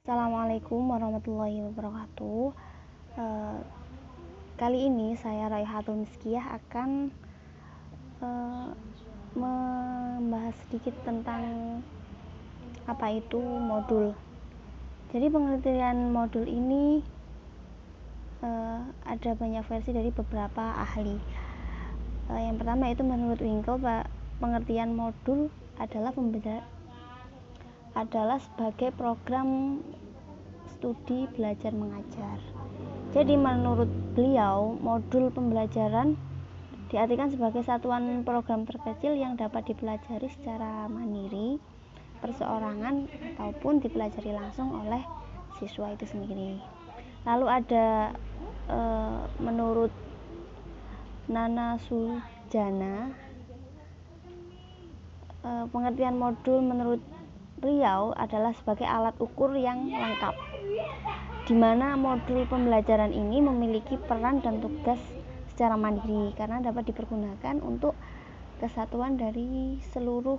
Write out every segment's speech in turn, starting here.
Assalamualaikum warahmatullahi wabarakatuh. Kali ini saya Raihatul Miskiyah akan membahas sedikit tentang apa itu modul. Jadi pengertian modul ini ada banyak versi dari beberapa ahli. Yang pertama itu menurut Winkel, pengertian modul adalah sebagai program studi belajar mengajar. Jadi menurut beliau, modul pembelajaran diartikan sebagai satuan program terkecil yang dapat dipelajari secara mandiri, perseorangan, ataupun dipelajari langsung oleh siswa itu sendiri. Lalu ada menurut Nana Sujana, pengertian modul menurut beliau adalah sebagai alat ukur yang lengkap, di mana modul pembelajaran ini memiliki peran dan tugas secara mandiri karena dapat dipergunakan untuk kesatuan dari seluruh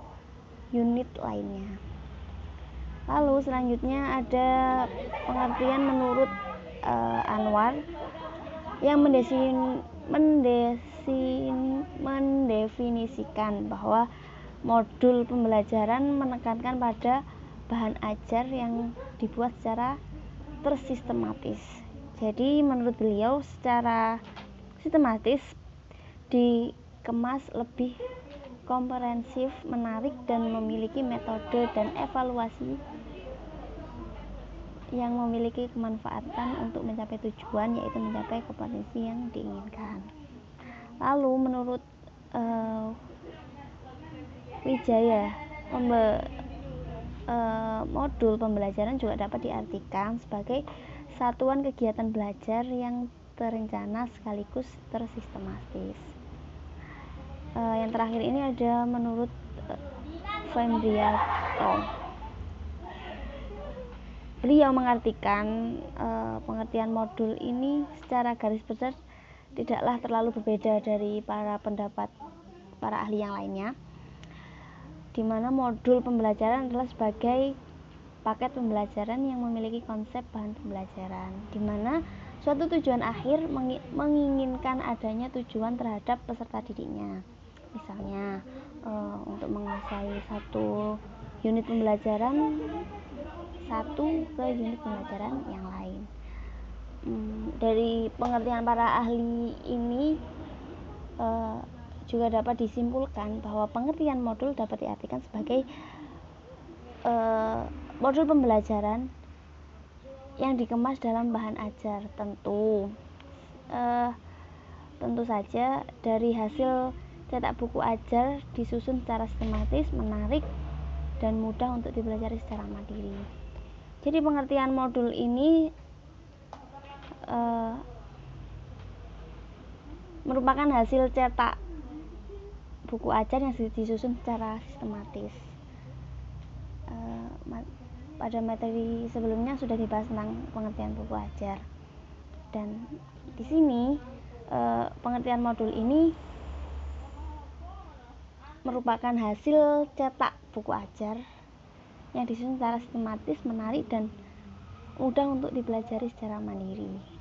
unit lainnya. Lalu selanjutnya ada pengertian menurut Anwar yang mendefinisikan bahwa modul pembelajaran menekankan pada bahan ajar yang dibuat secara tersistematis. Jadi menurut beliau secara sistematis dikemas lebih komprehensif, menarik, dan memiliki metode dan evaluasi yang memiliki kemanfaatan untuk mencapai tujuan, yaitu mencapai kompetensi yang diinginkan. Lalu menurut Wijaya, modul pembelajaran juga dapat diartikan sebagai satuan kegiatan belajar yang terencana sekaligus tersistematis. Yang terakhir ini ada menurut Fembriato. Beliau mengartikan pengertian modul ini secara garis besar tidaklah terlalu berbeda dari pendapat para ahli yang lainnya, di mana modul pembelajaran adalah sebagai paket pembelajaran yang memiliki konsep bahan pembelajaran, di mana suatu tujuan akhir menginginkan adanya tujuan terhadap peserta didiknya. Misalnya untuk menguasai satu unit pembelajaran ke unit pembelajaran yang lain. Dari pengertian para ahli ini juga dapat disimpulkan bahwa pengertian modul dapat diartikan sebagai modul pembelajaran yang dikemas dalam bahan ajar. Tentu saja dari hasil cetak buku ajar disusun secara sistematis, menarik, dan mudah untuk dipelajari secara mandiri. Jadi pengertian modul ini merupakan hasil cetak buku ajar yang disusun secara sistematis. Pada materi sebelumnya sudah dibahas tentang pengertian buku ajar, dan di sini pengertian modul ini merupakan hasil cetak buku ajar yang disusun secara sistematis, menarik, dan mudah untuk dipelajari secara mandiri.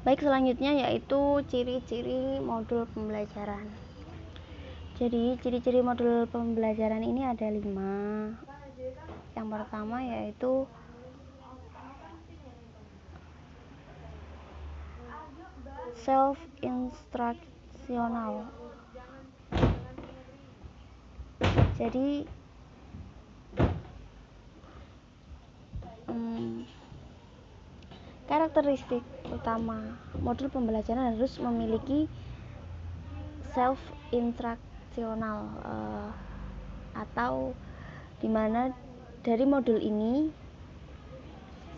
Baik, selanjutnya yaitu ciri-ciri modul pembelajaran. Jadi ciri-ciri modul pembelajaran ini ada 5. Yang pertama yaitu self-instructional. Jadi karakteristik utama modul pembelajaran harus memiliki self-instructional, atau dimana dari modul ini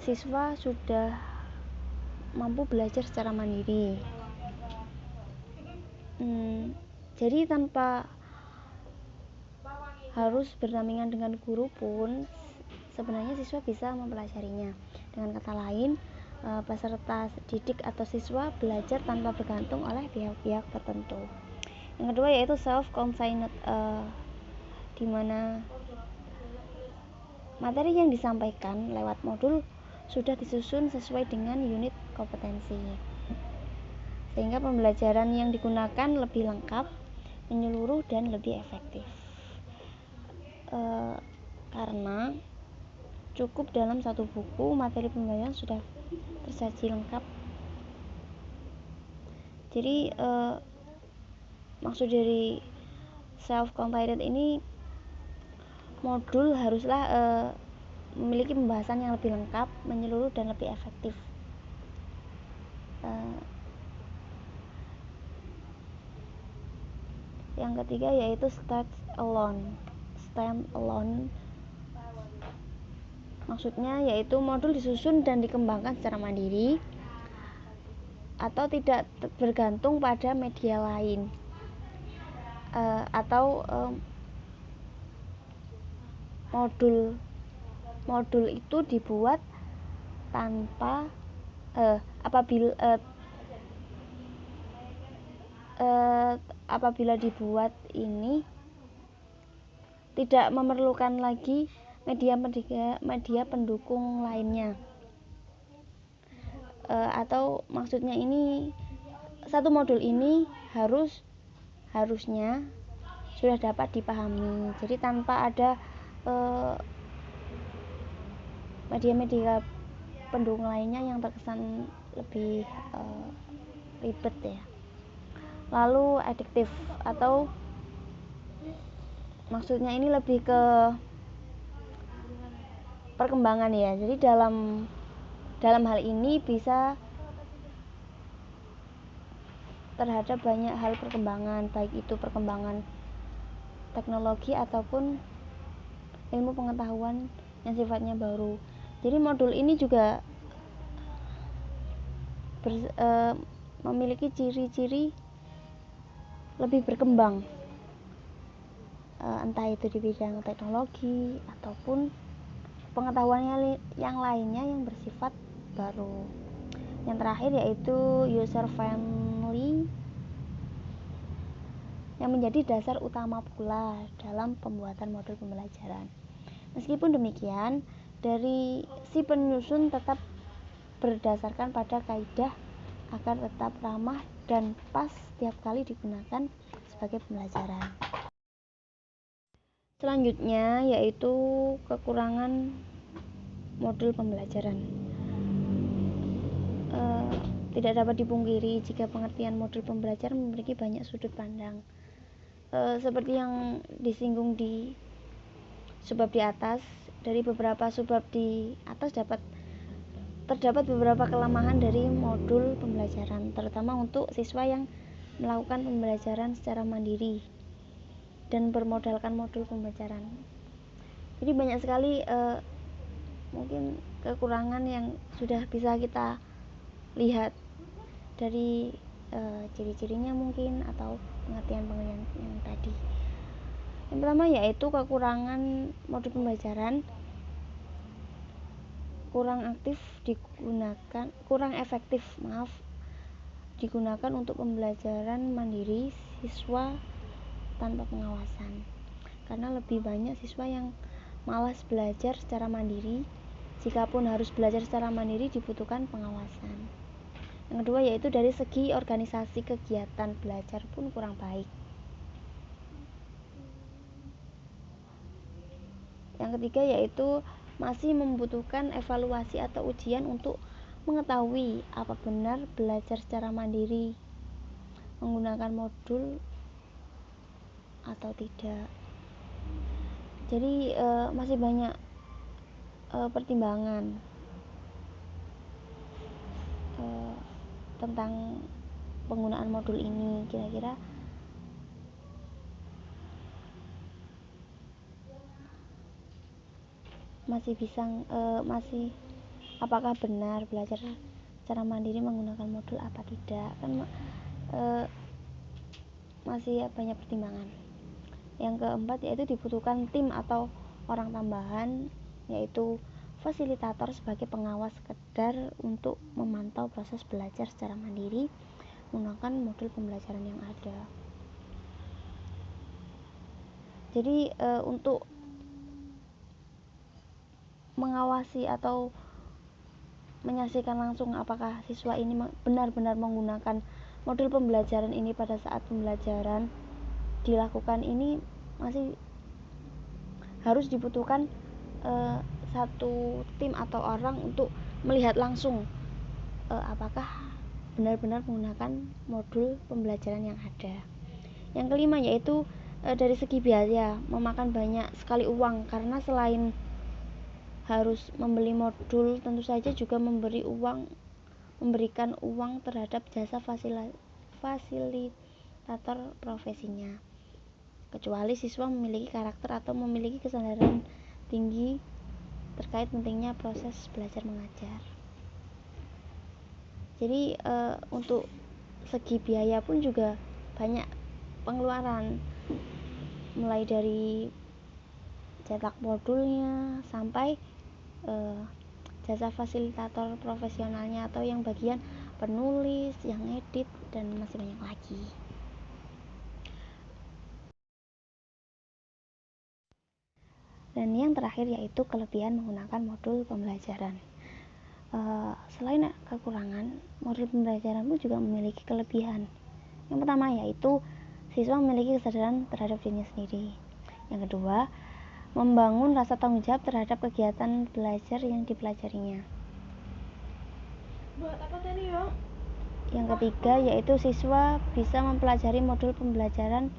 siswa sudah mampu belajar secara mandiri. Jadi tanpa harus berdampingan dengan guru pun sebenarnya siswa bisa mempelajarinya. Dengan kata lain, peserta didik atau siswa belajar tanpa bergantung oleh pihak-pihak tertentu. Yang kedua yaitu self-contained, di mana materi yang disampaikan lewat modul sudah disusun sesuai dengan unit kompetensi, sehingga pembelajaran yang digunakan lebih lengkap, menyeluruh, dan lebih efektif. Karena cukup dalam satu buku materi pembelajaran sudah tersaji lengkap. Jadi maksud dari self-contained ini, modul haruslah memiliki pembahasan yang lebih lengkap, menyeluruh, dan lebih efektif. Yang ketiga yaitu stand alone. Maksudnya yaitu modul disusun dan dikembangkan secara mandiri atau tidak bergantung pada media lain, atau modul itu dibuat tanpa apabila dibuat ini tidak memerlukan lagi media pendukung lainnya, atau maksudnya ini satu modul ini harusnya sudah dapat dipahami, jadi tanpa ada media pendukung lainnya yang terkesan lebih ribet ya. Lalu adiktif, atau maksudnya ini lebih ke perkembangan ya. Jadi dalam hal ini bisa terhadap banyak hal perkembangan, baik itu perkembangan teknologi ataupun ilmu pengetahuan yang sifatnya baru. Jadi modul ini juga memiliki ciri-ciri lebih berkembang, entah itu di bidang teknologi ataupun pengetahuan yang lainnya yang bersifat baru. Yang terakhir yaitu user friendly, yang menjadi dasar utama pula dalam pembuatan modul pembelajaran. Meskipun demikian, dari si penyusun tetap berdasarkan pada kaidah agar tetap ramah dan pas setiap kali digunakan sebagai pembelajaran. Selanjutnya yaitu kekurangan modul pembelajaran. Tidak dapat dipungkiri jika pengertian modul pembelajaran memiliki banyak sudut pandang. Seperti yang disinggung di subbab di atas, dari beberapa subbab di atas terdapat beberapa kelemahan dari modul pembelajaran, terutama untuk siswa yang melakukan pembelajaran secara mandiri dan bermodalkan modul pembelajaran. Jadi banyak sekali mungkin kekurangan yang sudah bisa kita lihat dari ciri-cirinya mungkin, atau pengertian yang tadi. Yang pertama yaitu kekurangan modul pembelajaran kurang efektif digunakan untuk pembelajaran mandiri siswa tanpa pengawasan, karena lebih banyak siswa yang malas belajar secara mandiri. Jikapun harus belajar secara mandiri, dibutuhkan pengawasan. Yang kedua yaitu dari segi organisasi kegiatan belajar pun kurang baik. Yang ketiga yaitu masih membutuhkan evaluasi atau ujian untuk mengetahui apa benar belajar secara mandiri menggunakan modul atau tidak. Jadi masih banyak pertimbangan tentang penggunaan modul ini. Kira-kira masih apakah benar belajar secara mandiri menggunakan modul apa tidak, kan masih banyak pertimbangan. Yang keempat yaitu dibutuhkan tim atau orang tambahan, yaitu fasilitator sebagai pengawas sekedar untuk memantau proses belajar secara mandiri menggunakan modul pembelajaran yang ada. Jadi untuk mengawasi atau menyaksikan langsung apakah siswa ini benar-benar menggunakan modul pembelajaran ini pada saat pembelajaran dilakukan, ini masih harus dibutuhkan satu tim atau orang untuk melihat langsung apakah benar-benar menggunakan modul pembelajaran yang ada. Yang kelima yaitu dari segi biaya, memakan banyak sekali uang, karena selain harus membeli modul, tentu saja juga memberikan uang terhadap jasa fasilitator profesinya, kecuali siswa memiliki karakter atau memiliki kesadaran tinggi terkait pentingnya proses belajar mengajar. Jadi untuk segi biaya pun juga banyak pengeluaran, mulai dari cetak modulnya sampai jasa fasilitator profesionalnya atau yang bagian penulis, yang edit, dan masih banyak lagi. Dan yang terakhir yaitu kelebihan menggunakan modul pembelajaran. Selain kekurangan, modul pembelajaran pun juga memiliki kelebihan. Yang pertama yaitu siswa memiliki kesadaran terhadap dirinya sendiri. Yang kedua, membangun rasa tanggung jawab terhadap kegiatan belajar yang dipelajarinya. Yang ketiga yaitu siswa bisa mempelajari modul pembelajaran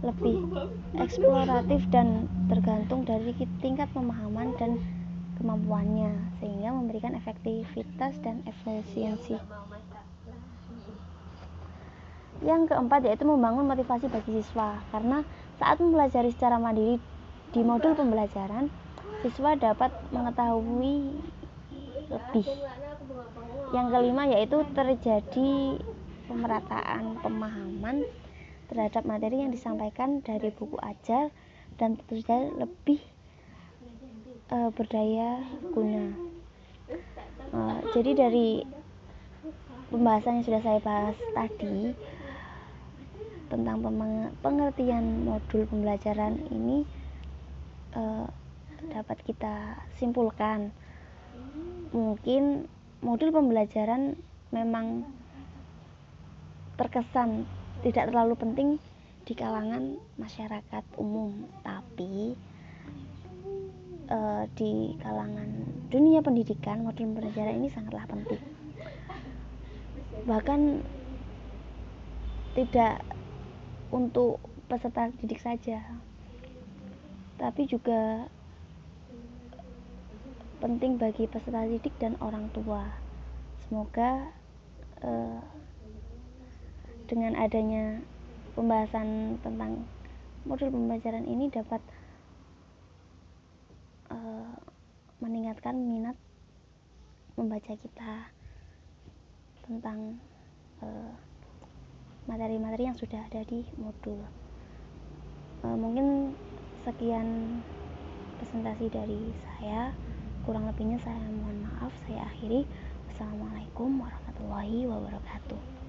lebih eksploratif dan tergantung dari tingkat pemahaman dan kemampuannya, sehingga memberikan efektivitas dan efisiensi. Yang keempat yaitu membangun motivasi bagi siswa, karena saat mempelajari secara mandiri di modul pembelajaran, siswa dapat mengetahui lebih. Yang kelima yaitu terjadi pemerataan pemahaman terhadap materi yang disampaikan dari buku ajar, dan tentu saja lebih berdaya guna. Jadi dari pembahasan yang sudah saya bahas tadi tentang pengertian modul pembelajaran ini, dapat kita simpulkan mungkin modul pembelajaran memang terkesan tidak terlalu penting di kalangan masyarakat umum, tapi di kalangan dunia pendidikan modul pembelajaran ini sangatlah penting. Bahkan tidak untuk peserta didik saja, tapi juga penting bagi peserta didik dan orang tua. Semoga dengan adanya pembahasan tentang modul pembelajaran ini dapat meningkatkan minat membaca kita tentang materi-materi yang sudah ada di modul. Mungkin sekian presentasi dari saya, kurang lebihnya saya mohon maaf. Saya akhiri. Wassalamualaikum warahmatullahi wabarakatuh.